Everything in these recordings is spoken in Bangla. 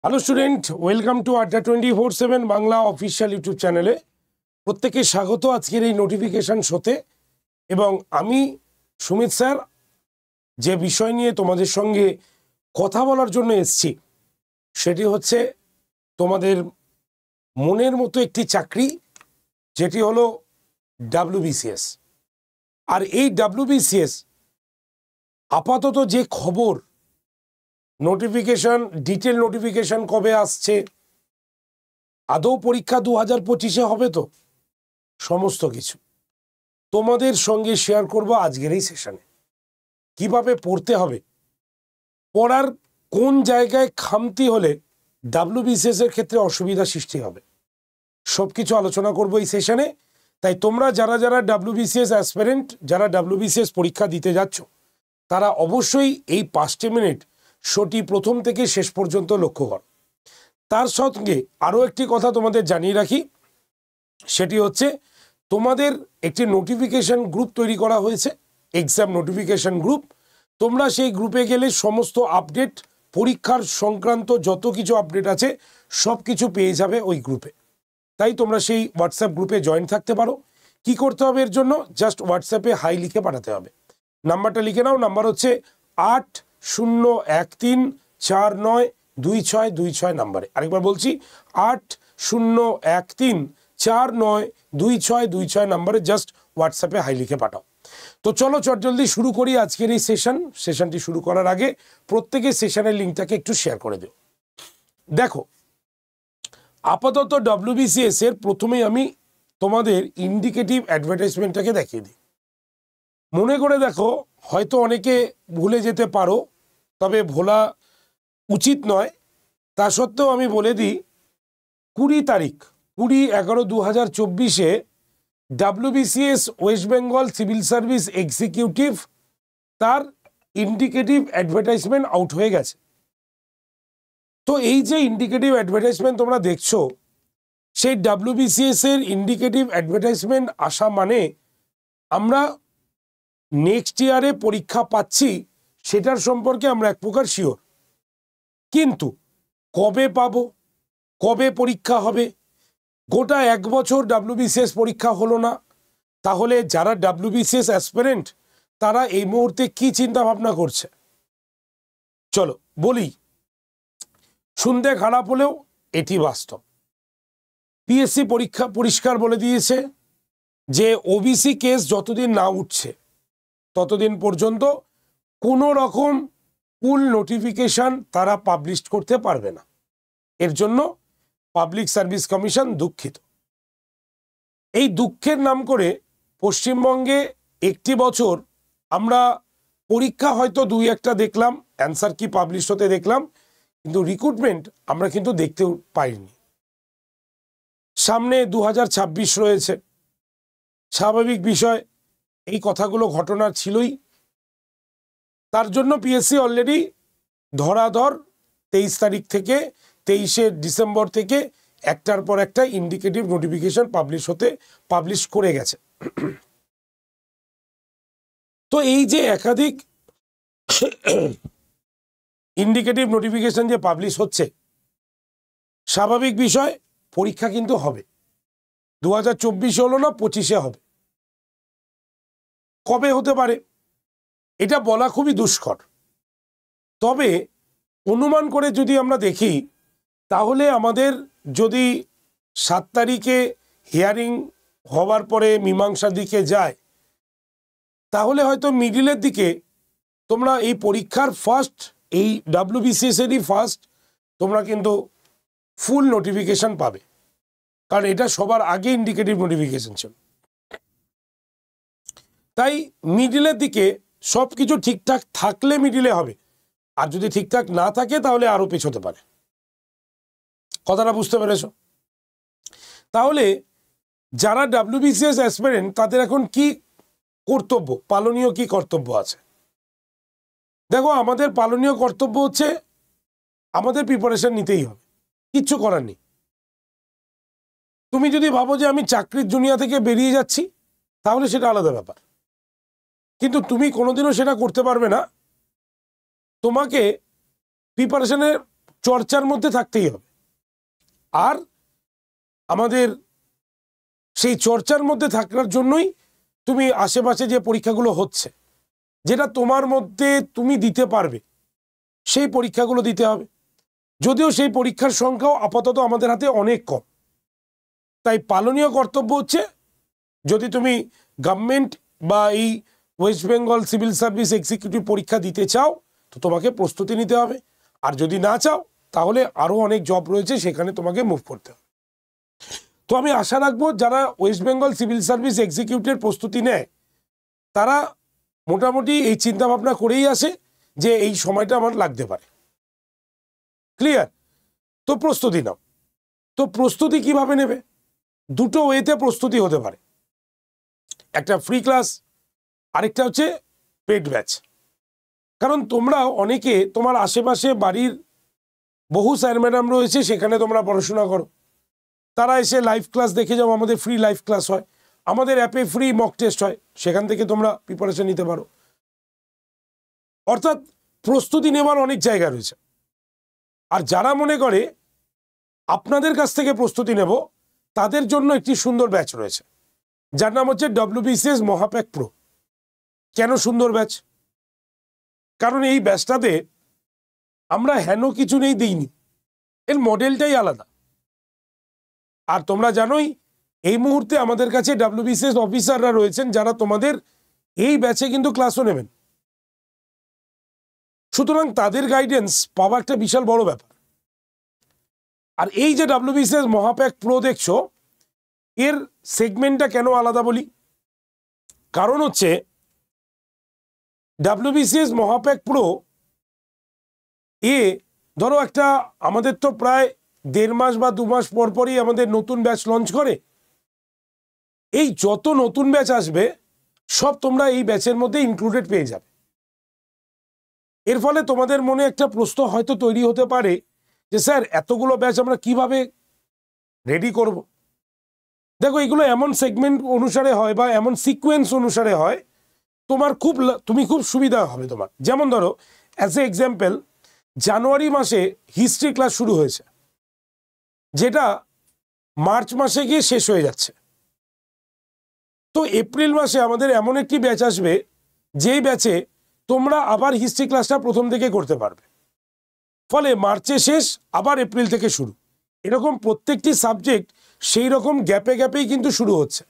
হ্যালো স্টুডেন্ট, ওয়েলকাম টু আড্ডা 24/7 বাংলা অফিসিয়াল ইউটিউব চ্যানেলে প্রত্যেককে স্বাগত আজকের এই নোটিফিকেশন শোতে। এবং আমি সুমিত স্যার যে বিষয় নিয়ে তোমাদের সঙ্গে কথা বলার জন্য এসেছি সেটি হচ্ছে তোমাদের মনের মতো একটি চাকরি, যেটি হলো WBCS। আর এই WBCS আপাতত যে খবর, নোটিফিকেশন, ডিটেল নোটিফিকেশন কবে আসছে, আদৌ পরীক্ষা 2025-এ হবে তো, সমস্ত কিছু তোমাদের সঙ্গে শেয়ার করব আজকের এই সেশনে। কিভাবে পড়তে হবে, পড়ার কোন জায়গায় খামতি হলে WBCS এর ক্ষেত্রে অসুবিধা সৃষ্টি হবে, সব কিছু আলোচনা করব এই সেশনে। তাই তোমরা যারা যারা WBCS অ্যাসপিরেন্ট, যারা WBCS পরীক্ষা দিতে যাচ্ছ, তারা অবশ্যই এই 5 মিনিট শোটি প্রথম থেকে শেষ পর্যন্ত লক্ষ্য করো। তার সঙ্গে আরও একটি কথা তোমাদের জানিয়ে রাখি, সেটি হচ্ছে তোমাদের একটি নোটিফিকেশন গ্রুপ তৈরি করা হয়েছে, এক্সাম নোটিফিকেশন গ্রুপ। তোমরা সেই গ্রুপে গেলে সমস্ত আপডেট, পরীক্ষার সংক্রান্ত যত কিছু আপডেট আছে সব কিছু পেয়ে যাবে ওই গ্রুপে। তাই তোমরা সেই হোয়াটসঅ্যাপ গ্রুপে জয়েন থাকতে পারো। কি করতে হবে এর জন্য? জাস্ট হোয়াটসঅ্যাপে হাই লিখে পাঠাতে হবে। নাম্বারটা লিখে নাও, নাম্বার হচ্ছে 8013492626 নাম্বারে। আরেকবার বলছি, 8013492626 নাম্বারে জাস্ট হোয়াটসঅ্যাপে হাই লিখে পাঠাও। তো চলো চটজলদি শুরু করি আজকের এই সেশনটি শুরু করার আগে প্রত্যেকে সেশনের লিঙ্কটাকে একটু শেয়ার করে দিও। দেখো, আপাতত WBCS এর প্রথমেই আমি তোমাদের ইন্ডিকেটিভ অ্যাডভার্টাইজমেন্টটাকে দেখিয়ে দিই। মনে করে দেখো, হয়তো অনেকে ভুলে যেতে পারো, তবে ভোলা উচিত নয়। তা সত্ত্বেও আমি বলে দিই, 20/11/2024-এ WBCS West Bengal civil service executive তার ইন্ডিকেটিভ অ্যাডভার্টাইজমেন্ট আউট হয়ে গেছে। তো এই যে ইন্ডিকেটিভ অ্যাডভার্টাইজমেন্ট তোমরা দেখছো, সেই WBCS এর ইন্ডিকেটিভ অ্যাডভার্টাইজমেন্ট আসা মানে আমরা নেক্সট ইয়ারে পরীক্ষা পাচ্ছি, সেটার সম্পর্কে আমরা এক প্রকার শিওর। কিন্তু কবে পাবো, কবে পরীক্ষা হবে, গোটা 1 বছর WBCS পরীক্ষা হলো না, তাহলে যারা WBCS অ্যাসপিরেন্ট তারা এই মুহূর্তে কি চিন্তা ভাবনা করছে চলো বলি। শুনতে খারাপ হলেও এটি বাস্তব। PSC পরীক্ষা পরিষ্কার বলে দিয়েছে যে OBC কেস যতদিন না উঠছে ততদিন পর্যন্ত কোনো রকম ফুল নোটিফিকেশন তারা পাবলিশ করতে পারবে না। এর জন্য পাবলিক সার্ভিস কমিশন দুঃখিত। এই দুঃখের নাম করে পশ্চিমবঙ্গে একটি বছর আমরা পরীক্ষা হয়তো 2-1টা দেখলাম, অ্যান্সার কি পাবলিশ হতে দেখলাম, কিন্তু রিক্রুটমেন্ট আমরা কিন্তু দেখতেও পাইনি। সামনে 2026 রয়েছে, স্বাভাবিক বিষয়, এই কথাগুলো ঘটনা ছিলই। তার জন্য PSC অলরেডি ধরাধর 23 তারিখ থেকে 23শে ডিসেম্বর থেকে একটার পর একটা ইন্ডিকেটিভ নোটিফিকেশন পাবলিশ করে গেছে। তো এই যে একাধিক ইন্ডিকেটিভ নোটিফিকেশন যে পাবলিশ হচ্ছে, স্বাভাবিক বিষয়, পরীক্ষা কিন্তু হবে। 2024 হলো না, 25-এ হবে। কবে হতে পারে এটা বলা খুবই দুষ্কর। তবে অনুমান করে যদি আমরা দেখি, তাহলে আমাদের যদি 7 তারিখে হিয়ারিং হওয়ার পরে মীমাংসার দিকে যায়, তাহলে হয়তো মিডিলের দিকে তোমরা এই পরীক্ষার ফার্স্ট, এই WBCS এরই ফার্স্ট তোমরা কিন্তু ফুল নোটিফিকেশন পাবে, কারণ এটা সবার আগে ইন্ডিকেটিভ নোটিফিকেশন ছিল। তাই মিডিলের দিকে সব কিছু ঠিকঠাক থাকলে মিডিলে হবে, আর যদি ঠিকঠাক না থাকে তাহলে আরও পেছোতে পারে। কথাটা বুঝতে পেরেছ? তাহলে যারা WBCS অ্যাসপিরেন্ট তাদের এখন কি কর্তব্য, পালনীয় কি কর্তব্য আছে? দেখো, আমাদের পালনীয় কর্তব্য হচ্ছে আমাদের প্রিপারেশন নিতেই হবে, কিচ্ছু করার নেই। তুমি যদি ভাবো যে আমি চাকরির দুনিয়া থেকে বেরিয়ে যাচ্ছি, তাহলে সেটা আলাদা ব্যাপার, কিন্তু তুমি কোনোদিনও সেটা করতে পারবে না। তোমাকে প্রিপারেশনের চর্চার মধ্যে থাকতেই হবে। আর আমাদের সেই চর্চার মধ্যে থাকার জন্যই তুমি আশেপাশে যে পরীক্ষাগুলো হচ্ছে, যেটা তোমার মধ্যে তুমি দিতে পারবে, সেই পরীক্ষাগুলো দিতে হবে। যদিও সেই পরীক্ষার সংখ্যাও আপাতত আমাদের হাতে অনেক কম, তাই পালনীয় কর্তব্য হচ্ছে, যদি তুমি গভর্নমেন্ট বা এই West Bengal civil service executive পরীক্ষা দিতে চাও তো তোমাকে প্রস্তুতি নিতে হবে। আর যদি না চাও তাহলে আরও অনেক জব রয়েছে, সেখানে তোমাকে মুভ করতে হবে। তো আমি আশা রাখবো যারা ওয়েস্ট বেঙ্গল সিভিল সার্ভিস এক্সিকিউটিভের প্রস্তুতি নেয় তারা মোটামুটি এই চিন্তাভাবনা করেই আসে যে এই সময়টা আমার লাগতে পারে। ক্লিয়ার? তো প্রস্তুতি নাও। তো প্রস্তুতি কিভাবে নেবে? দুটো ওয়েতে প্রস্তুতি হতে পারে, একটা ফ্রি ক্লাস, আরেকটা হচ্ছে পেড ব্যাচ। কারণ তোমরা অনেকে তোমার আশেপাশে বাড়ির বহু স্যার ম্যাডাম রয়েছে, সেখানে তোমরা পড়াশোনা করো, তারা এসে লাইভ ক্লাস দেখে যাও। আমাদের ফ্রি লাইভ ক্লাস হয়, আমাদের অ্যাপে ফ্রি মক টেস্ট হয়, সেখান থেকে তোমরা প্রিপারেশন নিতে পারো। অর্থাৎ প্রস্তুতি নেওয়ার অনেক জায়গা রয়েছে। আর যারা মনে করে আপনাদের কাছ থেকে প্রস্তুতি নেব, তাদের জন্য একটি সুন্দর ব্যাচ রয়েছে, যার নাম হচ্ছে WBCS মহাপ্যাক প্রো। কেন সুন্দর ব্যাচ? কারণ এই ব্যাচটাতে আমরা হেন কিছু নেই দিইনি, এর মডেলটাই আলাদা। আর তোমরা জানোই এই মুহূর্তে আমাদের কাছে WBCS অফিসাররা রয়েছেন যারা তোমাদের এই ব্যাচে কিন্তু ক্লাসও নেবেন। সুতরাং তাদের গাইডেন্স পাওয়া একটা বিশাল বড় ব্যাপার। আর এই যে WBCS মহাপ্যাক প্রো দেখছো, এর সেগমেন্টটা কেন আলাদা বলি? কারণ হচ্ছে WBCS মহাপ্যাক প্রো ধরো একটা, আমাদের তো প্রায় 1.5 মাস বা 2 মাস পর পরই আমাদের নতুন ব্যাচ লঞ্চ করে। এই যত নতুন ব্যাচ আসবে সব তোমরা এই ব্যাচের মধ্যে ইনক্লুডেড পেয়ে যাবে। এর ফলে তোমাদের মনে একটা প্রশ্ন হয়তো তৈরি হতে পারে যে স্যার এতগুলো ব্যাচ আমরা কিভাবে রেডি করব। দেখো, এগুলো এমন সেগমেন্ট অনুসারে হয় বা এমন সিকোয়েন্স অনুসারে হয়, তুমি খুব সুবিধা হবে তোমার। যেমন ধরো, অ্যাজ এ এক্সাম্পল, জানুয়ারি মাসে হিস্ট্রি ক্লাস শুরু হয়েছে, যেটা মার্চ মাসে গিয়ে শেষ হয়ে যাচ্ছে। তো এপ্রিল মাসে আমাদের এমন একটি ব্যাচ আসবে যেই ব্যাচে তোমরা আবার হিস্ট্রি ক্লাসটা প্রথম থেকে করতে পারবে। ফলে মার্চে শেষ, আবার এপ্রিল থেকে শুরু, এরকম প্রত্যেকটি সাবজেক্ট সেই রকম গ্যাপে গ্যাপেই কিন্তু শুরু হচ্ছে।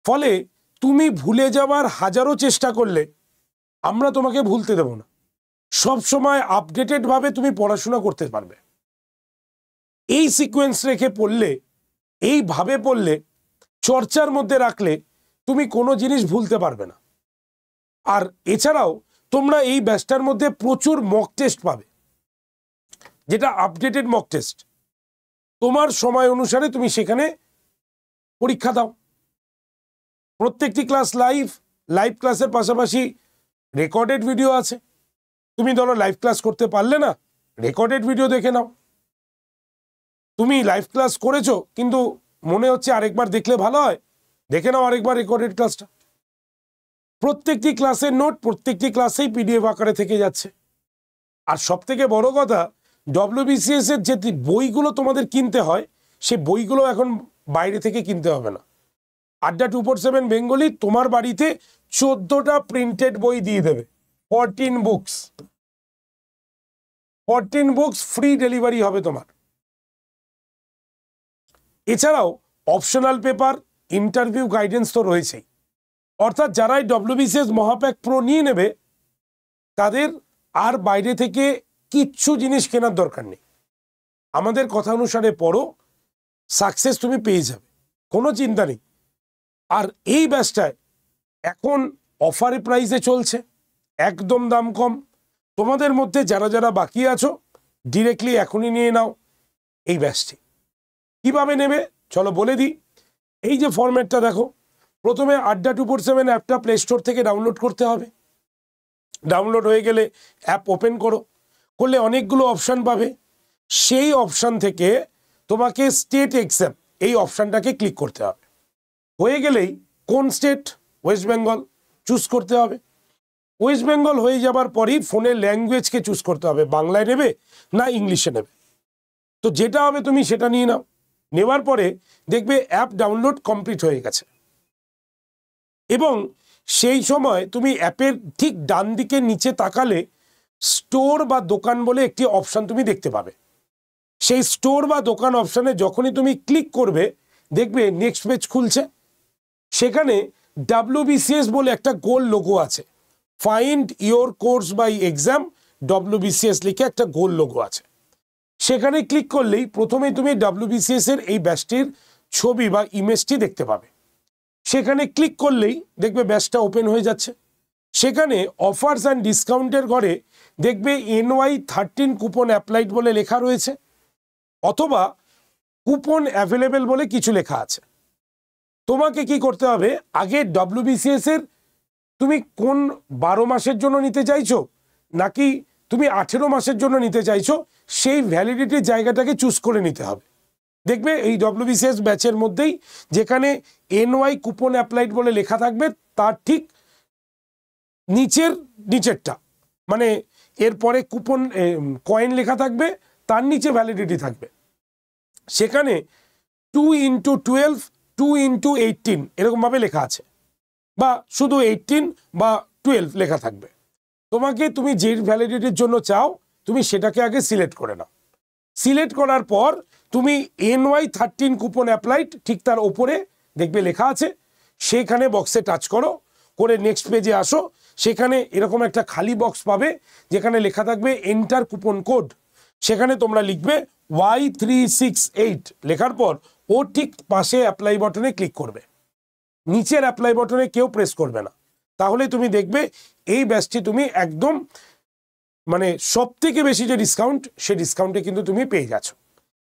ফলে তুমি ভুলে যাওয়ার হাজারো চেষ্টা করলে আমরা তোমাকে ভুলতে দেব না। সব সময় আপডেটেড ভাবে তুমি পড়াশোনা করতে পারবে। এই সিকোয়েন্স রেখে পড়লে, এইভাবে পড়লে, চর্চার মধ্যে রাখলে তুমি কোনো জিনিস ভুলতে পারবে না। আর এছাড়াও তোমরা এই ব্যাচটার মধ্যে প্রচুর মক টেস্ট পাবে, যেটা আপডেটেড মক টেস্ট। তোমার সময় অনুসারে তুমি সেখানে পরীক্ষা দাও। প্রত্যেকটি ক্লাস লাইভ ক্লাসের পাশাপাশি রেকর্ডেড ভিডিও আছে। তুমি ধরো লাইভ ক্লাস করতে পারলে না, রেকর্ডেড ভিডিও দেখে নাও। তুমি লাইভ ক্লাস করেছো কিন্তু মনে হচ্ছে আরেকবার দেখলে ভালো হয়, দেখে নাও আরেকবার রেকর্ডেড ক্লাসটা। প্রত্যেকটি ক্লাসের নোট প্রত্যেকটি ক্লাসেই PDF আকারে থেকে যাচ্ছে। আর সব থেকে বড় কথা, WBCS এর যে বইগুলো তোমাদের কিনতে হয়, সে বইগুলো এখন বাইরে থেকে কিনতে হবে না। আড্ডা 247 বেঙ্গলি তোমার বাড়িতে 14টা প্রিন্টেড বই দিয়ে দেবে, 14 বুকস ফ্রি ডেলিভারি হবে তোমার। এছাড়াও অপশনাল পেপার, ইন্টারভিউ গাইডেন্স তো রয়েছেই। অর্থাৎ যারাই WBCS মহাপ্যাক প্রো নিয়ে নেবে তাদের আর বাইরে থেকে কিচ্ছু জিনিস কেনার দরকার নেই। আমাদের কথা অনুসারে পড়ো, সাকসেস তুমি পেয়ে যাবে, কোনো চিন্তা নেই। আর এই ব্যাচটায় এখন অফারে প্রাইসে চলছে, একদম দাম কম। তোমাদের মধ্যে যারা যারা বাকি আছো ডিরেক্টলি এখনই নিয়ে নাও এই ব্যাচটি। কিভাবে নেবে চলো বলে দিই। এই যে ফরম্যাটটা দেখো, প্রথমে আড্ডা 247 অ্যাপটা প্লে স্টোর থেকে ডাউনলোড করতে হবে। ডাউনলোড হয়ে গেলে অ্যাপ ওপেন করলে অনেকগুলো অপশান পাবে। সেই অপশান থেকে তোমাকে স্টেট এক্সাম এই অপশানটাকে ক্লিক করতে হবে। হয়ে গেলেই কোন স্টেট, ওয়েস্ট বেঙ্গল চুজ করতে হবে। ওয়েস্ট বেঙ্গল হয়ে যাবার পরই ফোনের ল্যাঙ্গুয়েজকে চুজ করতে হবে, বাংলায় নেবে না ইংলিশে নেবে। তো যেটা হবে তুমি সেটা নিয়ে নাও। নেওয়ার পরে দেখবে অ্যাপ ডাউনলোড কমপ্লিট হয়ে গেছে, এবং সেই সময় তুমি অ্যাপের ঠিক ডান দিকে নিচে তাকালে স্টোর বা দোকান বলে একটি অপশান তুমি দেখতে পাবে। সেই স্টোর বা দোকান অপশানে যখনই তুমি ক্লিক করবে দেখবে নেক্সট পেজ খুলছে। সেখানে WBCS বলে একটা গোল লোগো আছে, find your course by exam WBCS লিখে একটা গোল লোগো আছে। সেখানে ক্লিক করলেই প্রথমে তুমি WBCS এর এই ব্যাচটির ছবি বা ইমেজটি দেখতে পাবে। সেখানে ক্লিক করলেই দেখবে ব্যাচটা ওপেন হয়ে যাচ্ছে। সেখানে অফার্স অ্যান্ড ডিসকাউন্টের ঘরে দেখবে NY13 কুপন অ্যাপ্লাইড বলে লেখা রয়েছে, অথবা কুপন অ্যাভেলেবেল বলে কিছু লেখা আছে। তোমাকে কি করতে হবে, আগে WBCS এর তুমি কোন 12 মাসের জন্য নিতে চাইছো নাকি তুমি 18 মাসের জন্য নিতে চাইছো, সেই ভ্যালিডিটির জায়গাটাকে চুজ করে নিতে হবে। দেখবে এই WBCS ব্যাচের মধ্যেই যেখানে NY কুপন অ্যাপ্লাইড বলে লেখা থাকবে তার ঠিক নিচেরটা, মানে এরপরে কুপন কয়েন লেখা থাকবে, তার নিচে ভ্যালিডিটি থাকবে। সেখানে 2x12 2x18 এরকমভাবে লেখা আছে, বা শুধু 18 বা 12 লেখা থাকবে। তুমি যে ভ্যালিডিটির জন্য চাও তুমি সেটাকে আগে সিলেক্ট করে নাও। সিলেক্ট করার পর তুমি NY13 কুপন অ্যাপ্লাইড ঠিক তার ওপরে দেখবে লেখা আছে, সেখানে বক্সে টাচ করে নেক্সট পেজে আসো। সেখানে এরকম একটা খালি বক্স পাবে যেখানে লেখা থাকবে এন্টার কুপন কোড। সেখানে তোমরা লিখবে Y368, লেখার পর ও ঠিক পাশে অ্যাপ্লাই বাটনে ক্লিক করবে। নিচের অ্যাপ্লাই বাটনে কেউ প্রেস করবে না, তাহলে তুমি দেখবে এই ব্যাচটি তুমি একদম মানে সব থেকে বেশি যে ডিসকাউন্ট, সেই ডিসকাউন্টে কিন্তু তুমি পেয়ে গেছো।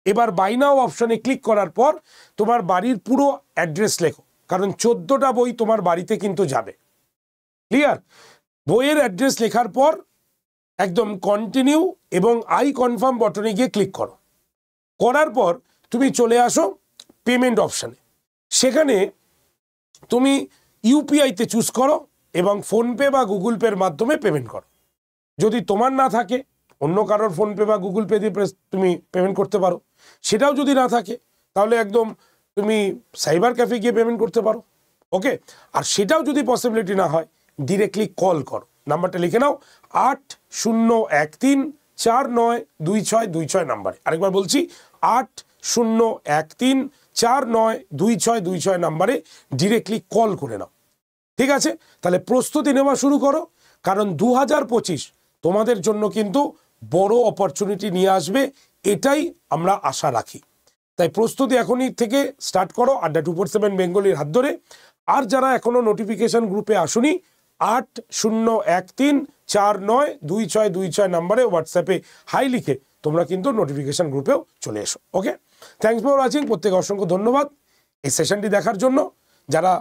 এবার বাই নাও অপশনে ক্লিক করার পর তোমার বাড়ির পুরো অ্যাড্রেস লেখো, কারণ 14টা বই তোমার বাড়িতে কিন্তু যাবে। ক্লিয়ার? বইয়ের অ্যাড্রেস লেখার পর একদম কন্টিনিউ এবং আই কনফার্ম বাটনে গিয়ে ক্লিক করো। করার পর তুমি চলে আসো পেমেন্ট অপশানে। সেখানে তুমি ইউপিআইতে চুজ করো এবং ফোনপে বা গুগল পের মাধ্যমে পেমেন্ট করো। যদি তোমার না থাকে অন্য কারোর ফোনপে বা গুগল পে দিয়ে তুমি পেমেন্ট করতে পারো। সেটাও যদি না থাকে তাহলে একদম তুমি সাইবার ক্যাফে গিয়ে পেমেন্ট করতে পারো। ওকে, আর সেটাও যদি পসিবিলিটি না হয় ডিরেক্টলি কল করো। নাম্বারটা লিখে নাও 8013492626 নাম্বারে। আরেকবার বলছি 8013492626 নাম্বারে ডিরেক্টলি কল করে নাও। ঠিক আছে, তাহলে প্রস্তুতি নেওয়া শুরু করো, কারণ 2025 তোমাদের জন্য কিন্তু বড় অপরচুনিটি নিয়ে আসবে, এটাই আমরা আশা রাখি। তাই প্রস্তুতি এখনই থেকে স্টার্ট করো আড্ডা 247 বেঙ্গলির হাত ধরে। আর যারা এখনো নোটিফিকেশন গ্রুপে আসুনি 8013492626 নাম্বারে হোয়াটসঅ্যাপে হাই লিখে তোমরা কিন্তু নোটিফিকেশন গ্রুপেও চলে এসো। ওকে, থ্যাংকস ফর ওয়াচিং। প্রত্যেকে অসংখ্য ধন্যবাদ এই সেশনটি দেখার জন্য। যারা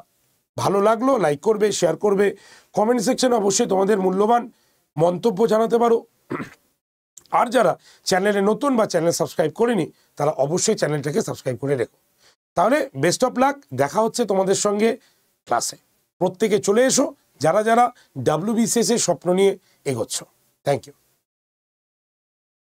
ভালো লাগলো লাইক করবে, শেয়ার করবে, কমেন্ট সেকশনে অবশ্যই তোমাদের মূল্যবান মন্তব্য জানাতে পারো। আর যারা চ্যানেলে নতুন বা চ্যানেল সাবস্ক্রাইব করেনি তারা অবশ্যই চ্যানেলটাকে সাবস্ক্রাইব করে রেখো। তাহলে বেস্ট অফ লাক, দেখা হচ্ছে তোমাদের সঙ্গে ক্লাসে। প্রত্যেকে চলে এসো যারা যারা WBCS এর স্বপ্ন নিয়ে এগোচ্ছ। Thank you.